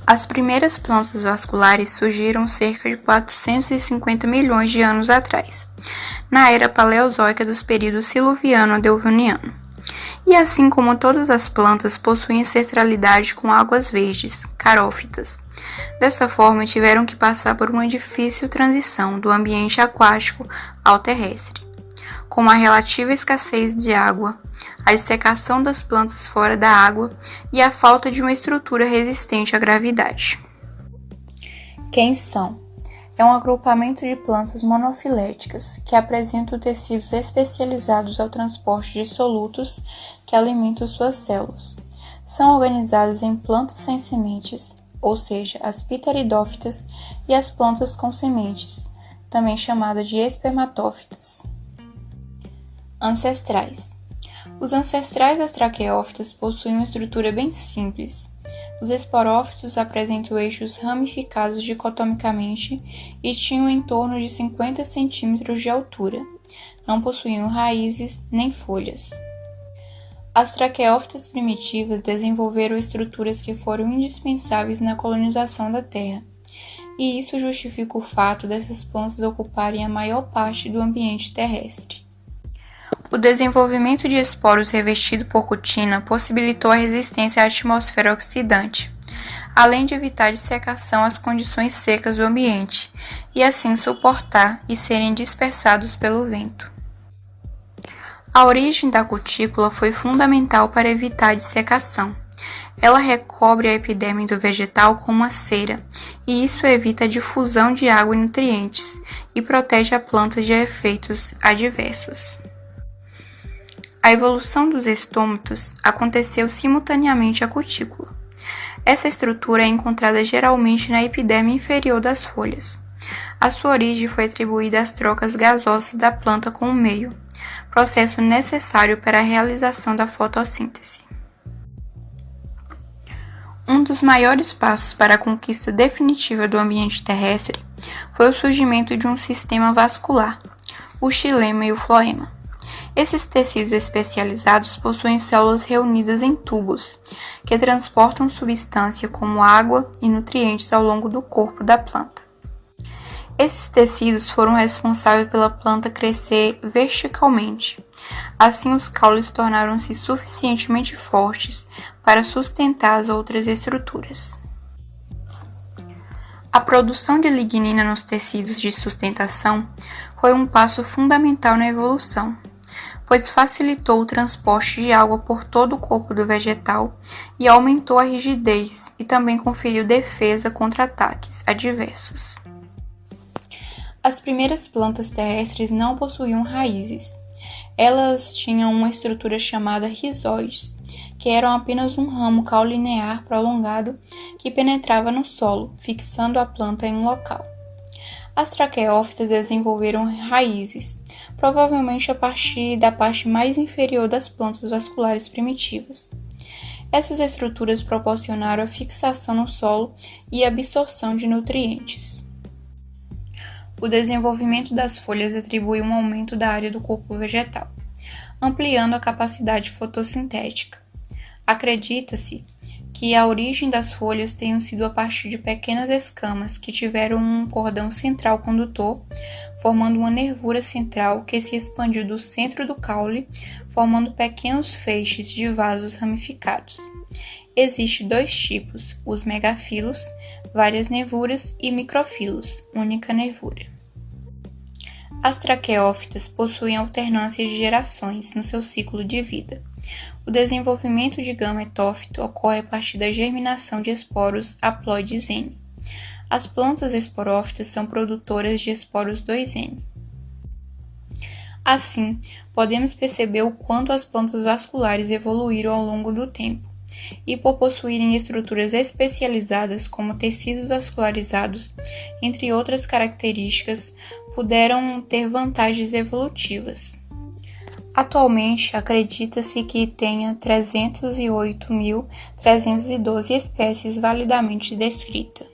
As primeiras plantas vasculares surgiram cerca de 450 milhões de anos atrás, na era paleozoica dos períodos Siluviano-Devoniano. E assim como todas as plantas possuem ancestralidade com águas verdes, carófitas. Dessa forma, tiveram que passar por uma difícil transição do ambiente aquático ao terrestre, como a relativa escassez de água, a dissecação das plantas fora da água e a falta de uma estrutura resistente à gravidade. Quem são? É um agrupamento de plantas monofiléticas que apresentam tecidos especializados ao transporte de solutos que alimentam suas células. São organizadas em plantas sem sementes, ou seja, as pteridófitas, e as plantas com sementes, também chamadas de espermatófitas. Ancestrais. Os ancestrais das traqueófitas possuem uma estrutura bem simples. Os esporófitos apresentam eixos ramificados dicotomicamente e tinham em torno de 50 centímetros de altura. Não possuíam raízes nem folhas. As traqueófitas primitivas desenvolveram estruturas que foram indispensáveis na colonização da Terra, e isso justifica o fato dessas plantas ocuparem a maior parte do ambiente terrestre. O desenvolvimento de esporos revestido por cutina possibilitou a resistência à atmosfera oxidante, além de evitar dissecação às condições secas do ambiente, e assim suportar e serem dispersados pelo vento. A origem da cutícula foi fundamental para evitar a dissecação. Ela recobre a epiderme do vegetal com uma cera, e isso evita a difusão de água e nutrientes, e protege a planta de efeitos adversos. A evolução dos estômatos aconteceu simultaneamente à cutícula. Essa estrutura é encontrada geralmente na epiderme inferior das folhas. A sua origem foi atribuída às trocas gasosas da planta com o meio, processo necessário para a realização da fotossíntese. Um dos maiores passos para a conquista definitiva do ambiente terrestre foi o surgimento de um sistema vascular, o xilema e o floema. Esses tecidos especializados possuem células reunidas em tubos, que transportam substância como água e nutrientes ao longo do corpo da planta. Esses tecidos foram responsáveis pela planta crescer verticalmente. Assim, os caules tornaram-se suficientemente fortes para sustentar as outras estruturas. A produção de lignina nos tecidos de sustentação foi um passo fundamental na evolução, pois facilitou o transporte de água por todo o corpo do vegetal e aumentou a rigidez e também conferiu defesa contra ataques adversos. As primeiras plantas terrestres não possuíam raízes. Elas tinham uma estrutura chamada rizóides, que eram apenas um ramo caulinear prolongado que penetrava no solo, fixando a planta em um local. As traqueófitas desenvolveram raízes, provavelmente a partir da parte mais inferior das plantas vasculares primitivas. Essas estruturas proporcionaram a fixação no solo e a absorção de nutrientes. O desenvolvimento das folhas atribui um aumento da área do corpo vegetal, ampliando a capacidade fotossintética. Acredita-se que a origem das folhas tenha sido a partir de pequenas escamas que tiveram um cordão central condutor, formando uma nervura central que se expandiu do centro do caule, formando pequenos feixes de vasos ramificados. Existem dois tipos, os megafilos, várias nervuras, e microfilos, única nervura. As traqueófitas possuem alternância de gerações no seu ciclo de vida. O desenvolvimento de gametófito ocorre a partir da germinação de esporos haploides N. As plantas esporófitas são produtoras de esporos 2N. Assim, podemos perceber o quanto as plantas vasculares evoluíram ao longo do tempo, e por possuírem estruturas especializadas como tecidos vascularizados, entre outras características, puderam ter vantagens evolutivas. Atualmente, acredita-se que tenha 308.312 espécies validamente descritas.